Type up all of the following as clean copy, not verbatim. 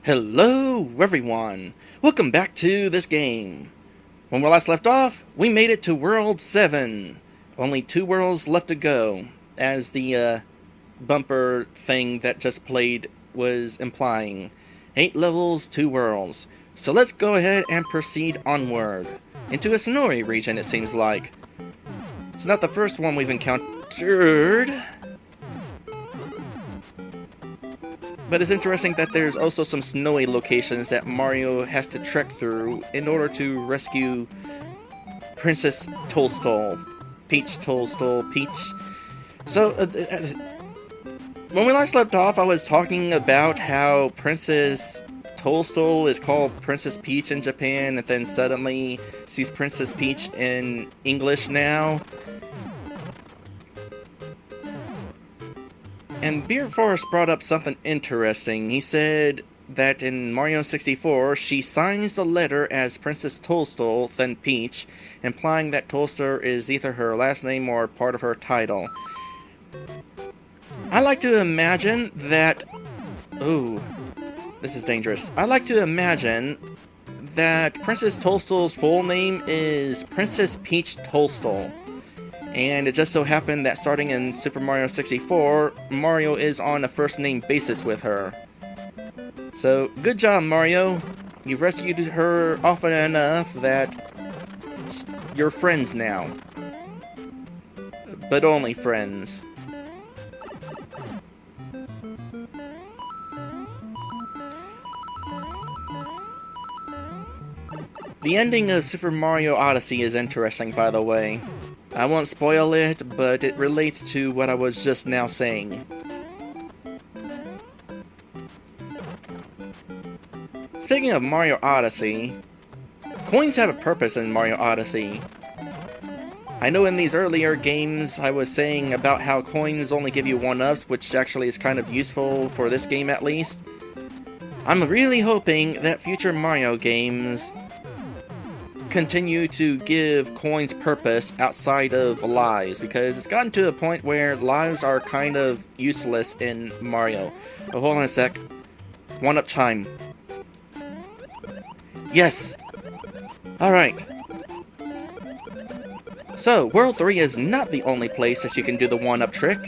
Hello everyone! Welcome back to this game. When we last left off, we made it to World 7. Only 2 worlds left to go, as the bumper thing that just played was implying. 8 levels, 2 worlds. So let's go ahead and proceed onward. Into a snowy region, it seems like. It's not the first one we've encountered. But it's interesting that there's also some snowy locations that Mario has to trek through in order to rescue Princess Toadstool. Peach Toadstool, Peach. So, when we last left off, I was talking about how Princess Toadstool is called Princess Peach in Japan, and then suddenly she's Princess Peach in English now. And Beard Forest brought up something interesting. He said that in Mario 64, she signs the letter as Princess Toadstool, then Peach, implying that Toadstool is either her last name or part of her title. I like to imagine that... Ooh, this is dangerous. I like to imagine that Princess Toadstool's full name is Princess Peach Toadstool. And it just so happened that starting in Super Mario 64, Mario is on a first-name basis with her. So, good job, Mario. You've rescued her often enough that you're friends now. But only friends. The ending of Super Mario Odyssey is interesting, by the way. I won't spoil it, but it relates to what I was just now saying. Speaking of Mario Odyssey, coins have a purpose in Mario Odyssey. I know in these earlier games I was saying about how coins only give you 1-ups, which actually is kind of useful for this game at least. I'm really hoping that future Mario games continue to give coins purpose outside of lives, because it's gotten to a point where lives are kind of useless in Mario. Oh, hold on a sec. 1-up time. Yes! Alright. So, World 3 is not the only place that you can do the 1-up trick.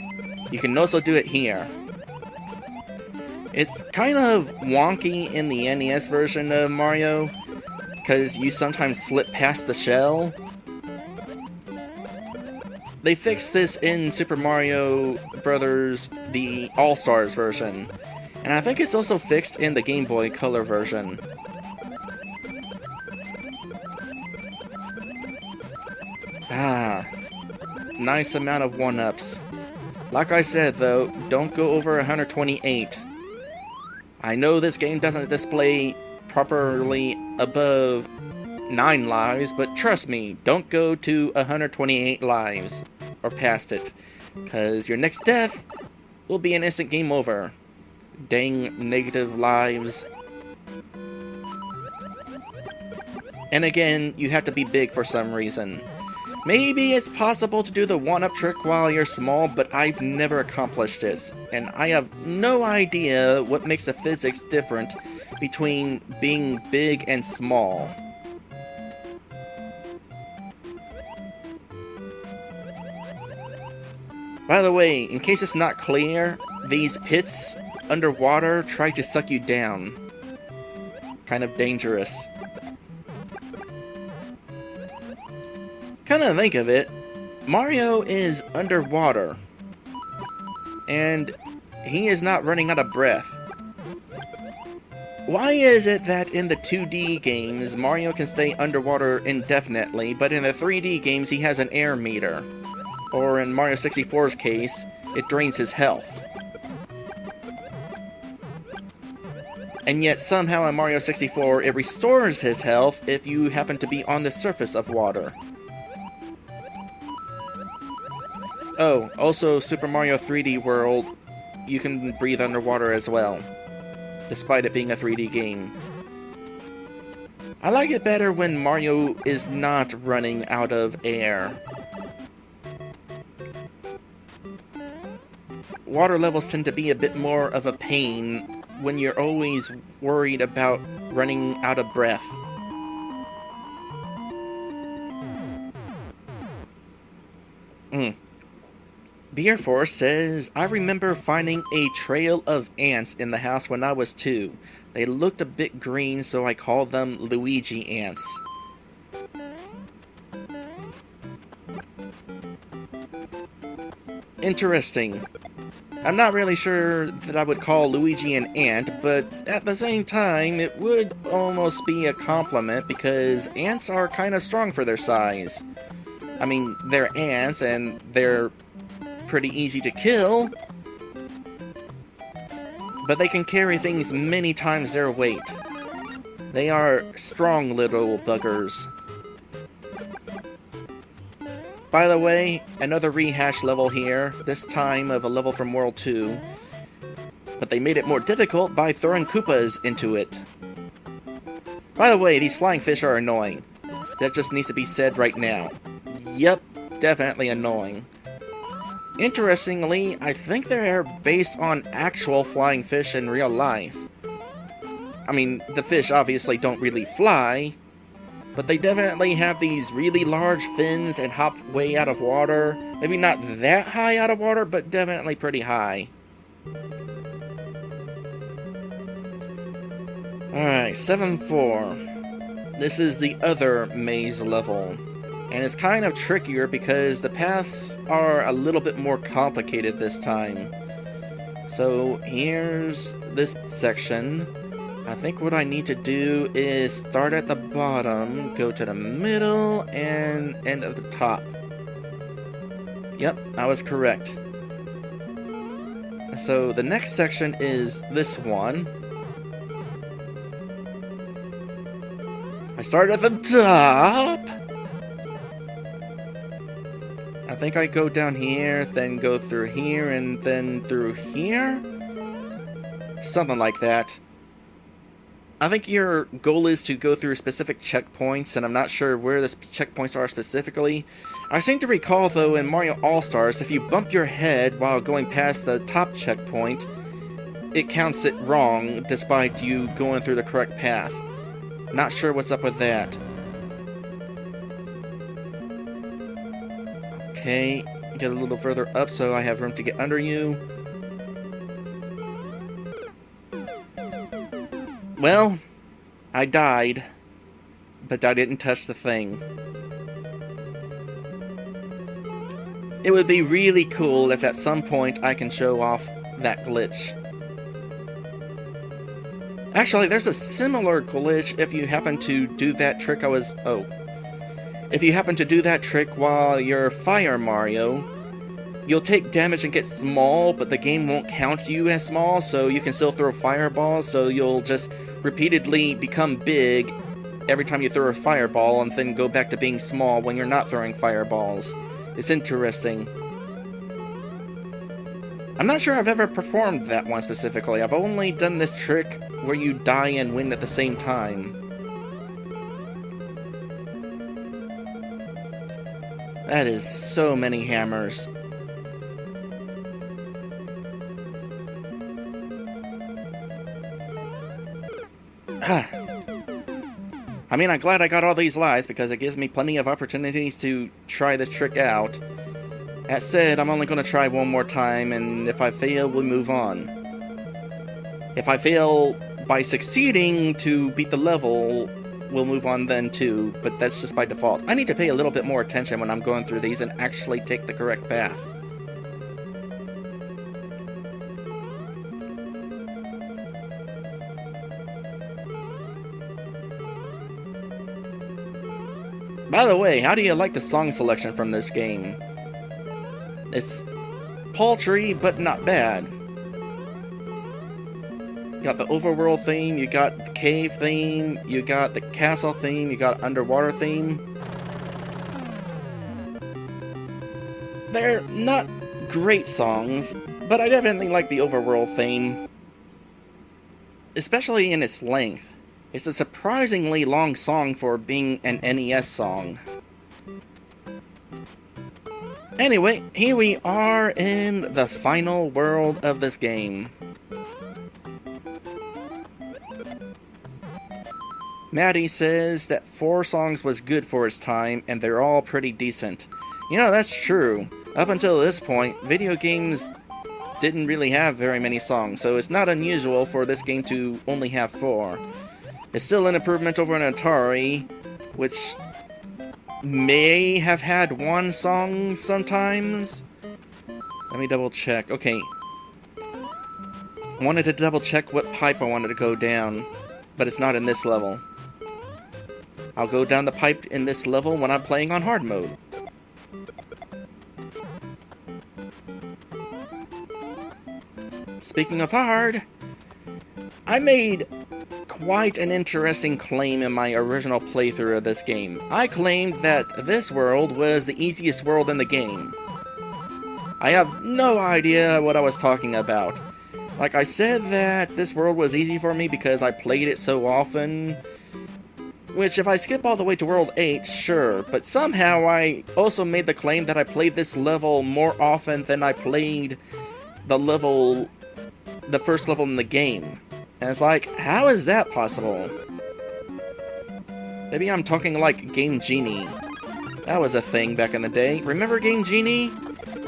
You can also do it here. It's kind of wonky in the NES version of Mario, because you sometimes slip past the shell. They fixed this in Super Mario Bros. The All-Stars version, and I think it's also fixed in the Game Boy Color version. Ah, nice amount of 1-ups. Like I said though, don't go over 128. I know this game doesn't display properly above 9 lives, but trust me, don't go to 128 lives or past it, because your next death will be an instant game over. Dang negative lives. And again, you have to be big for some reason. Maybe it's possible to do the 1-up trick while you're small, but I've never accomplished this, and I have no idea what makes the physics different between being big and small. By the way, in case it's not clear, these pits underwater try to suck you down. Kind of dangerous. Come to think of it, Mario is underwater, and he is not running out of breath. Why is it that in the 2D games, Mario can stay underwater indefinitely, but in the 3D games he has an air meter? Or in Mario 64's case, it drains his health. And yet somehow in Mario 64 it restores his health if you happen to be on the surface of water. Oh, also Super Mario 3D World, you can breathe underwater as well, despite it being a 3D game. I like it better when Mario is not running out of air. Water levels tend to be a bit more of a pain when you're always worried about running out of breath. Beer Force says, I remember finding a trail of ants in the house when I was 2. They looked a bit green, so I called them Luigi ants. Interesting. I'm not really sure that I would call Luigi an ant, but at the same time, it would almost be a compliment because ants are kind of strong for their size. I mean, they're ants and they're pretty easy to kill, but they can carry things many times their weight. They are strong little buggers. By the way, another rehash level here, this time of a level from World 2, but they made it more difficult by throwing Koopas into it. By the way, these flying fish are annoying. That just needs to be said right now. Yep, definitely annoying. Interestingly, I think they're based on actual flying fish in real life. I mean, the fish obviously don't really fly, but they definitely have these really large fins and hop way out of water. Maybe not that high out of water, but definitely pretty high. Alright, 7-4. This is the other maze level. And it's kind of trickier because the paths are a little bit more complicated this time. So here's this section. I think what I need to do is start at the bottom, go to the middle, and end at the top. Yep, I was correct. So the next section is this one. I start at the top! I think I go down here, then go through here, and then through here? Something like that. I think your goal is to go through specific checkpoints, and I'm not sure where the checkpoints are specifically. I seem to recall, though, in Mario All-Stars, if you bump your head while going past the top checkpoint, it counts it wrong, despite you going through the correct path. Not sure what's up with that. Okay, get a little further up so I have room to get under you. Well, I died, but I didn't touch the thing. It would be really cool if at some point I can show off that glitch. Actually, there's a similar glitch if you happen to do that trick If you happen to do that trick while you're Fire Mario, you'll take damage and get small, but the game won't count you as small, so you can still throw fireballs, so you'll just repeatedly become big every time you throw a fireball, and then go back to being small when you're not throwing fireballs. It's interesting. I'm not sure I've ever performed that one specifically. I've only done this trick where you die and win at the same time. That is so many hammers. I mean, I'm glad I got all these lives because it gives me plenty of opportunities to try this trick out. That said, I'm only going to try one more time, and if I fail, we'll move on. If I fail by succeeding to beat the level, we'll move on then too, but that's just by default. I need to pay a little bit more attention when I'm going through these and actually take the correct path. By the way, how do you like the song selection from this game? It's paltry, but not bad. You got the overworld theme, you got the cave theme, you got the castle theme, you got underwater theme. They're not great songs, but I definitely like the overworld theme. Especially in its length. It's a surprisingly long song for being an NES song. Anyway, here we are in the final world of this game. Maddie says that 4 songs was good for its time, and they're all pretty decent. You know, that's true. Up until this point, video games didn't really have very many songs, so it's not unusual for this game to only have 4. It's still an improvement over an Atari, which may have had 1 song sometimes. Let me double check. Okay. I wanted to double check what pipe I wanted to go down, but it's not in this level. I'll go down the pipe in this level when I'm playing on hard mode. Speaking of hard, I made quite an interesting claim in my original playthrough of this game. I claimed that this world was the easiest world in the game. I have no idea what I was talking about. Like, I said that this world was easy for me because I played it so often, which if I skip all the way to World 8, sure, but somehow I also made the claim that I played this level more often than I played the first level in the game. And it's like, how is that possible? Maybe I'm talking like Game Genie. That was a thing back in the day. Remember Game Genie?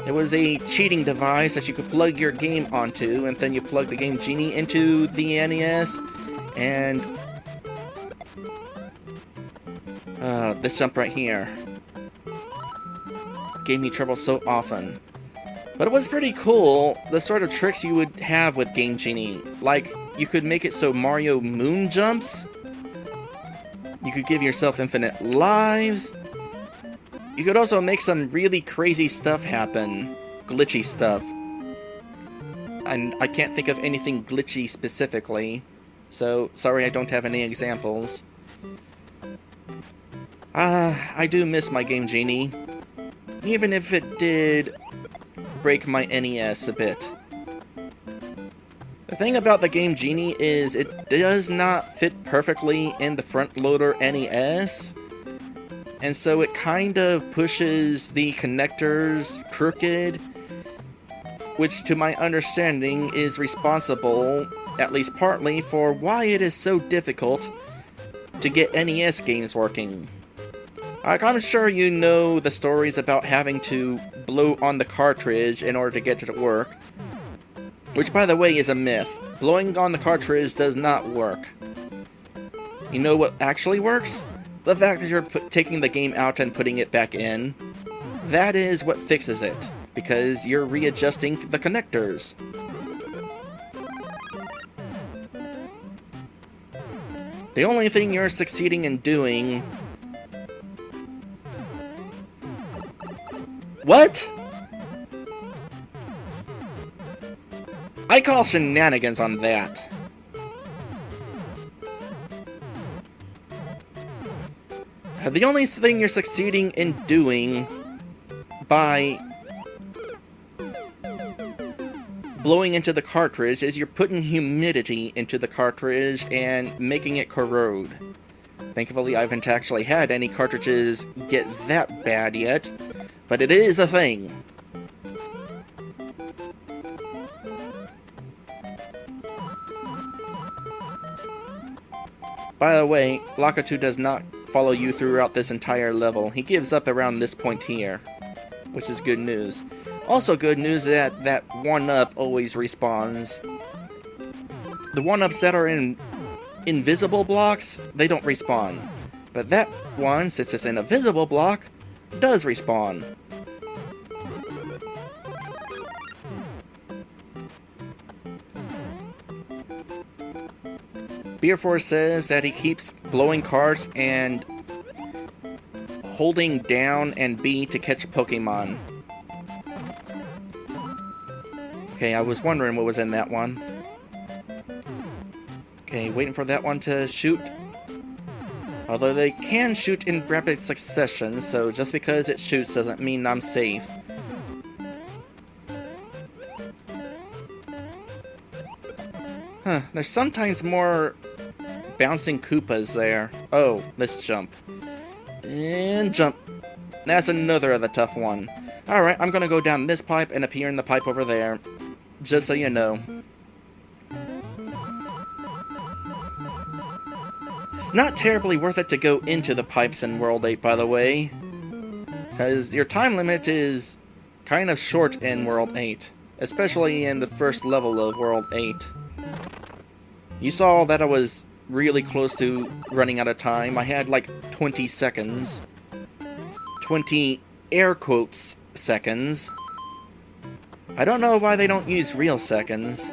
It was a cheating device that you could plug your game onto, and then you plug the Game Genie into the NES, and this jump right here gave me trouble so often. But it was pretty cool, the sort of tricks you would have with Game Genie. Like, you could make it so Mario moon jumps. You could give yourself infinite lives. You could also make some really crazy stuff happen. Glitchy stuff. And I can't think of anything glitchy specifically. So, sorry I don't have any examples. I do miss my Game Genie. Even if it did break my NES a bit. The thing about the Game Genie is it does not fit perfectly in the front loader NES. And so it kind of pushes the connectors crooked, which to my understanding is responsible, at least partly, for why it is so difficult to get NES games working. Like, I'm sure you know the stories about having to blow on the cartridge in order to get it to work. Which, by the way, is a myth. Blowing on the cartridge does not work. You know what actually works? The fact that you're taking the game out and putting it back in. That is what fixes it, because you're readjusting the connectors. The only thing you're succeeding in doing... What? I call shenanigans on that. The only thing you're succeeding in doing by blowing into the cartridge is you're putting humidity into the cartridge and making it corrode. Thankfully, I haven't actually had any cartridges get that bad yet, but it is a thing. By the way, Lakitu does not follow you throughout this entire level. He gives up around this point here, which is good news. Also good news that that 1-up always respawns. The 1-ups that are in invisible blocks, they don't respawn. But that one, since it's in a visible block, does respawn. Beer Force says that he keeps blowing carts and holding down and B to catch Pokemon. Okay, I was wondering what was in that one. Okay, waiting for that one to shoot. Although they can shoot in rapid succession, so just because it shoots doesn't mean I'm safe. Huh, there's sometimes more bouncing Koopas there. Oh, let's jump. And jump. That's another of the tough one. Alright, I'm gonna go down this pipe and appear in the pipe over there. Just so you know. It's not terribly worth it to go into the pipes in World 8, by the way, because your time limit is kind of short in World 8, especially in the first level of World 8. You saw that I was really close to running out of time. I had like 20 seconds. 20 air quotes seconds. I don't know why they don't use real seconds.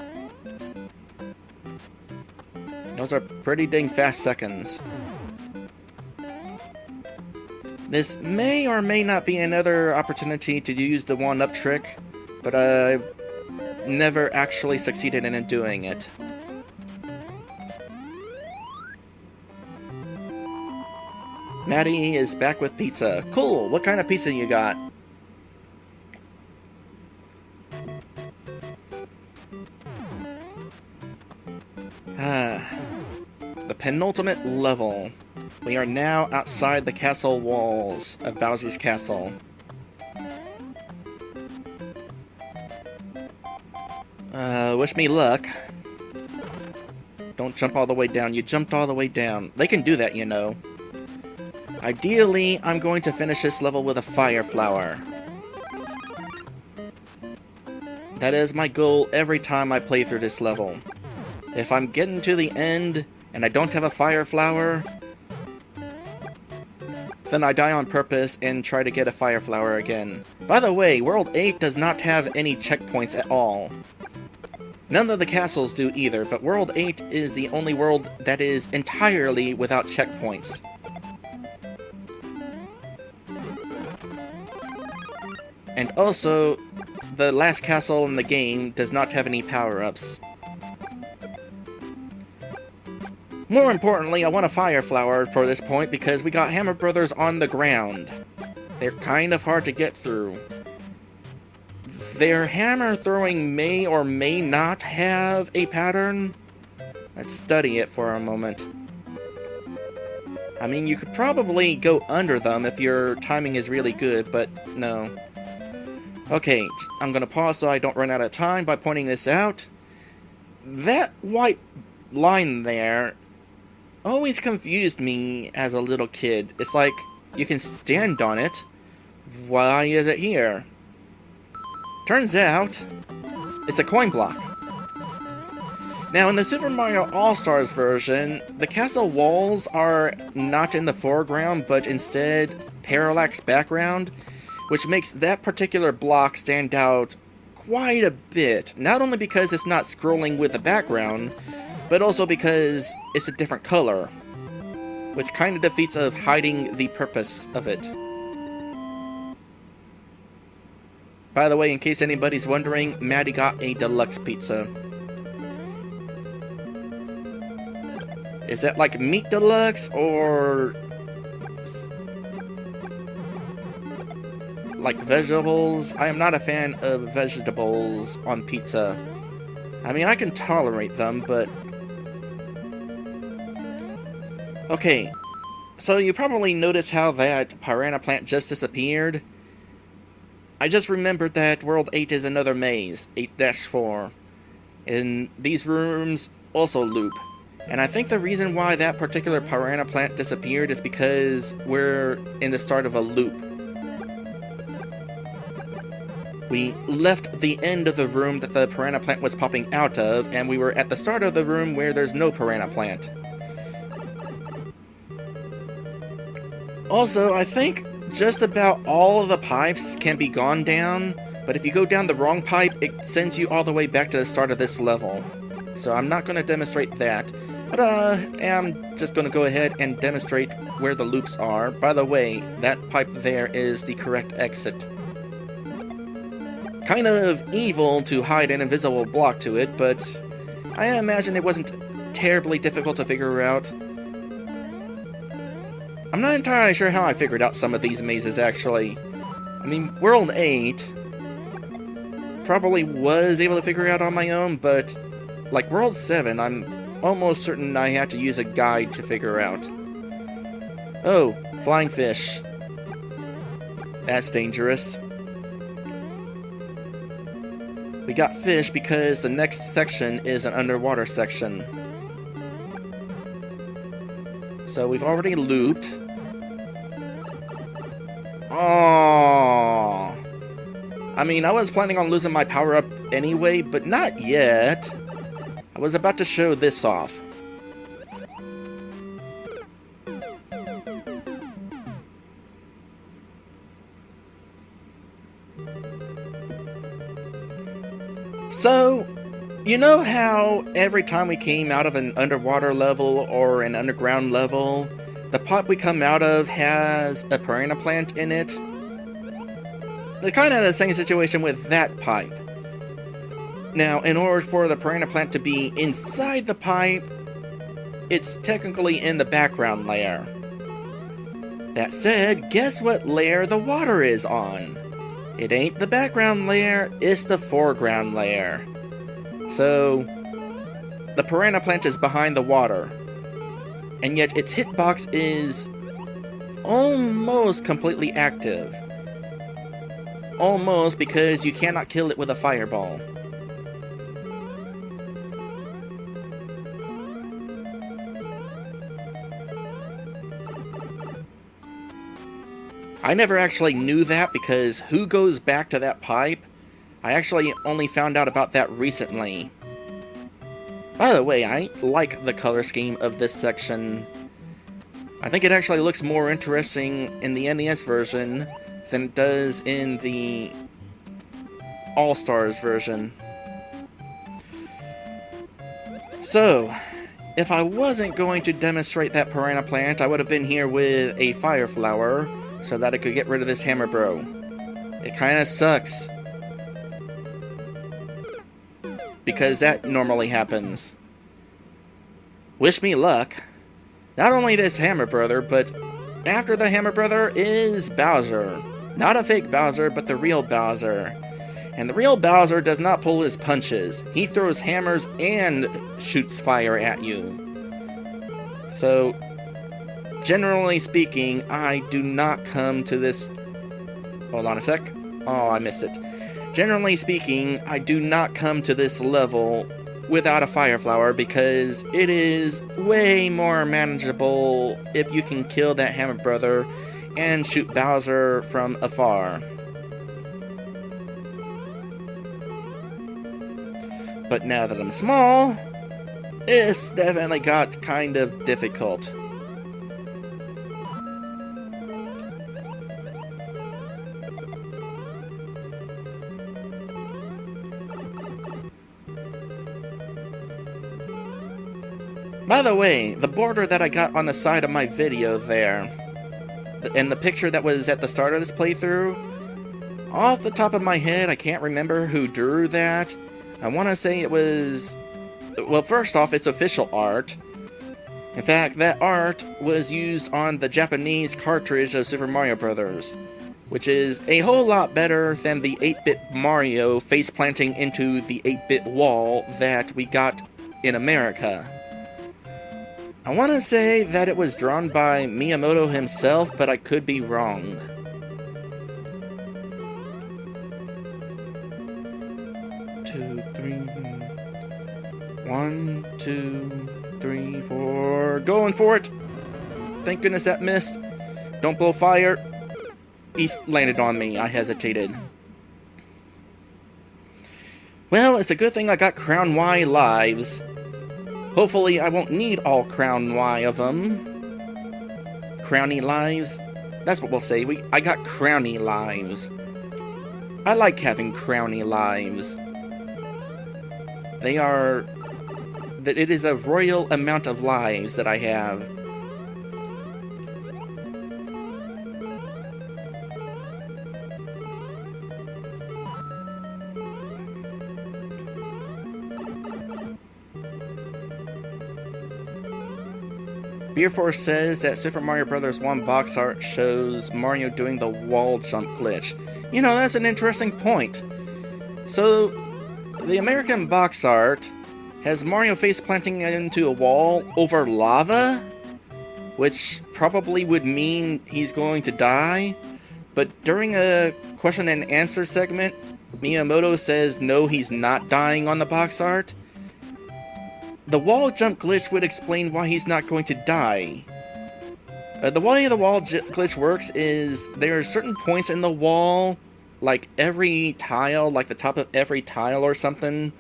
Those are pretty dang fast seconds. This may or may not be another opportunity to use the one-up trick, but I've never actually succeeded in doing it. Maddie is back with pizza. Cool, what kind of pizza you got? The penultimate level. We are now outside the castle walls of Bowser's Castle. Wish me luck. Don't jump all the way down. You jumped all the way down. They can do that, you know. Ideally, I'm going to finish this level with a fire flower. That is my goal every time I play through this level. If I'm getting to the end and I don't have a fire flower, then I die on purpose and try to get a fire flower again. By the way, World 8 does not have any checkpoints at all. None of the castles do either, but World 8 is the only world that is entirely without checkpoints. And also, the last castle in the game does not have any power-ups. More importantly, I want a fire flower for this point because we got Hammer Brothers on the ground. They're kind of hard to get through. Their hammer throwing may or may not have a pattern. Let's study it for a moment. I mean, you could probably go under them if your timing is really good, but no. Okay, I'm gonna pause so I don't run out of time by pointing this out. That white line there always confused me as a little kid. It's like, you can stand on it. Why is it here? Turns out, it's a coin block. Now, in the Super Mario All-Stars version, the castle walls are not in the foreground, but instead parallax background, which makes that particular block stand out quite a bit. Not only because it's not scrolling with the background, but also because it's a different color, which kind of defeats of hiding the purpose of it. By the way, in case anybody's wondering, Maddie got a deluxe pizza. Is that like meat deluxe, or like vegetables? I am not a fan of vegetables on pizza. I mean, I can tolerate them, but... Okay, so you probably noticed how that piranha plant just disappeared. I just remembered that World 8 is another maze, 8-4. And these rooms also loop. And I think the reason why that particular piranha plant disappeared is because we're in the start of a loop. We left the end of the room that the piranha plant was popping out of, and we were at the start of the room where there's no piranha plant. Also, I think just about all of the pipes can be gone down, but if you go down the wrong pipe, it sends you all the way back to the start of this level. So I'm not going to demonstrate that, but I'm just going to go ahead and demonstrate where the loops are. By the way, that pipe there is the correct exit. Kind of evil to hide an invisible block to it, but I imagine it wasn't terribly difficult to figure out. I'm not entirely sure how I figured out some of these mazes, actually. I mean, World 8 probably was able to figure out on my own, but like World 7, I'm almost certain I had to use a guide to figure out. Oh, flying fish. That's dangerous. We got fish because the next section is an underwater section. So we've already looped. Oh, I mean, I was planning on losing my power-up anyway, but not yet. I was about to show this off. So, you know how every time we came out of an underwater level or an underground level, the pipe we come out of has a piranha plant in it? It's kind of the same situation with that pipe. Now, in order for the piranha plant to be inside the pipe, it's technically in the background layer. That said, guess what layer the water is on? It ain't the background layer, it's the foreground layer. So, the piranha plant is behind the water, and yet its hitbox is almost completely active. Almost, because you cannot kill it with a fireball. I never actually knew that, because who goes back to that pipe? I actually only found out about that recently. By the way, I like the color scheme of this section. I think it actually looks more interesting in the NES version than it does in the All-Stars version. So, if I wasn't going to demonstrate that piranha plant, I would have been here with a fire flower, so that I could get rid of this hammer bro. It kinda sucks, because that normally happens. Wish me luck. Not only this hammer brother, but after the hammer brother is Bowser. Not a fake Bowser, but the real Bowser. And the real Bowser does not pull his punches. He throws hammers and shoots fire at you. So, generally speaking, I do not come to this... Hold on a sec. Oh, I missed it. Generally speaking, I do not come to this level without a fire flower, because it is way more manageable if you can kill that hammer brother and shoot Bowser from afar. But now that I'm small, it's definitely got kind of difficult. By the way, the border that I got on the side of my video there, and the picture that was at the start of this playthrough, off the top of my head, I can't remember who drew that. I want to say it was... Well, first off, it's official art. In fact, that art was used on the Japanese cartridge of Super Mario Bros., which is a whole lot better than the 8-bit Mario face-planting into the 8-bit wall that we got in America. I want to say that it was drawn by Miyamoto himself, but I could be wrong. One, two, three, four. Going for it! Thank goodness that missed. Don't blow fire. He landed on me. I hesitated. Well, it's a good thing I got Crown Y lives. Hopefully I won't need all Crown Y of them. Crowny lives? That's what we'll say. I got Crowny lives. I like having Crowny lives. They are... It is a royal amount of lives that I have. Beer Force says that Super Mario Bros. 1 box art shows Mario doing the wall jump glitch. You know, that's an interesting point. So, the American box art has Mario face planting into a wall over lava, which probably would mean he's going to die. But during a question and answer segment, Miyamoto says no, he's not dying on the box art. The wall jump glitch would explain why he's not going to die. The way the wall glitch works is there are certain points in the wall, like every tile, like the top of every tile or something,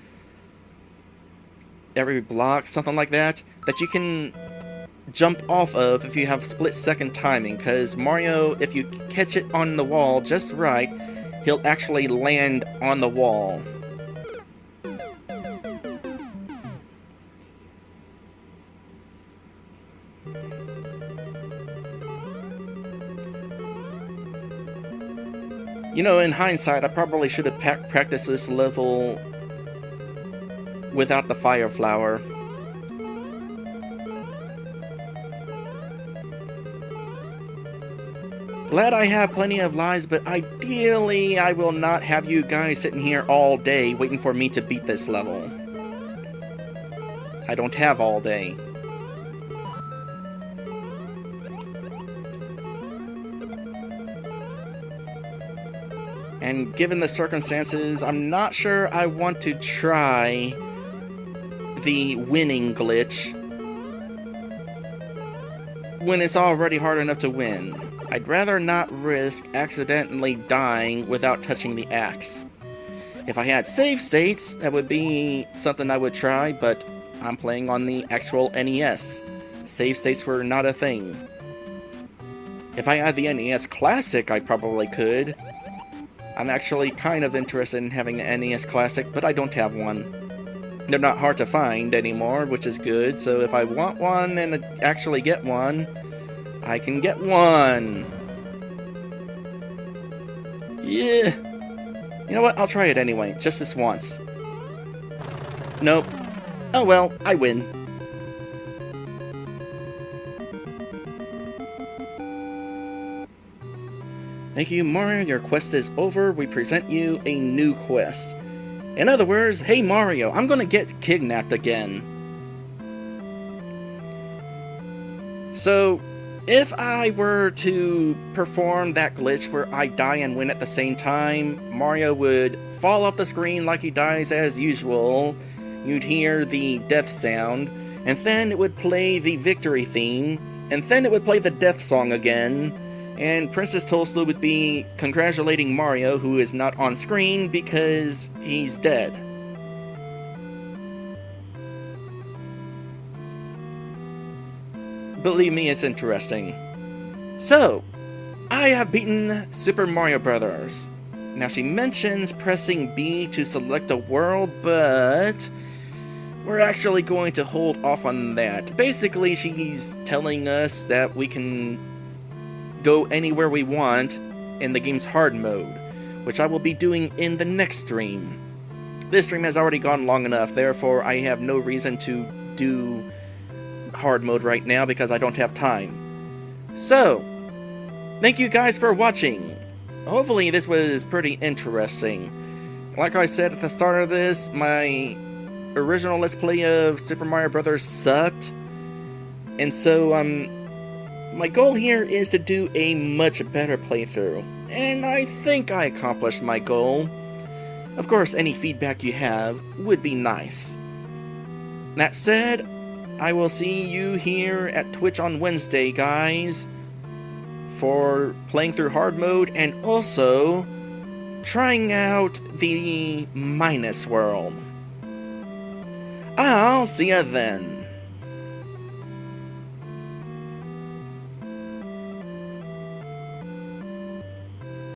every block, something like that, that you can jump off of if you have split-second timing, because Mario, if you catch it on the wall just right, he'll actually land on the wall. You know, in hindsight, I probably should have practiced this level without the fire flower. Glad I have plenty of lives, but ideally I will not have you guys sitting here all day waiting for me to beat this level. I don't have all day. And given the circumstances, I'm not sure I want to try the winning glitch when it's already hard enough to win. I'd rather not risk accidentally dying without touching the axe. If I had save states, that would be something I would try, but I'm playing on the actual NES. Save states were not a thing. If I had the NES Classic, I probably could. I'm actually kind of interested in having an NES Classic, but I don't have one. They're not hard to find anymore, which is good, so if I want one and actually get one, I can get one. Yeah. You know what? I'll try it anyway, just this once. Nope. Oh well, I win. Thank you, Mario. Your quest is over. We present you a new quest. In other words, hey Mario, I'm gonna get kidnapped again. So, if I were to perform that glitch where I die and win at the same time, Mario would fall off the screen like he dies as usual. You'd hear the death sound, and then it would play the victory theme, and then it would play the death song again, and Princess Toadstool would be congratulating Mario, who is not on screen because he's dead. Believe me, it's interesting. So, I have beaten Super Mario Bros. Now she mentions pressing B to select a world, but we're actually going to hold off on that. Basically, she's telling us that we can go anywhere we want in the game's hard mode, which I will be doing in the next stream. This stream has already gone long enough, therefore I have no reason to do hard mode right now because I don't have time. So, thank you guys for watching. Hopefully this was pretty interesting. Like I said at the start of this, my original Let's Play of Super Mario Bros. Sucked, and so my goal here is to do a much better playthrough, and I think I accomplished my goal. Of course, any feedback you have would be nice. That said, I will see you here at Twitch on Wednesday, guys, for playing through hard mode and also trying out the Minus World. I'll see ya then.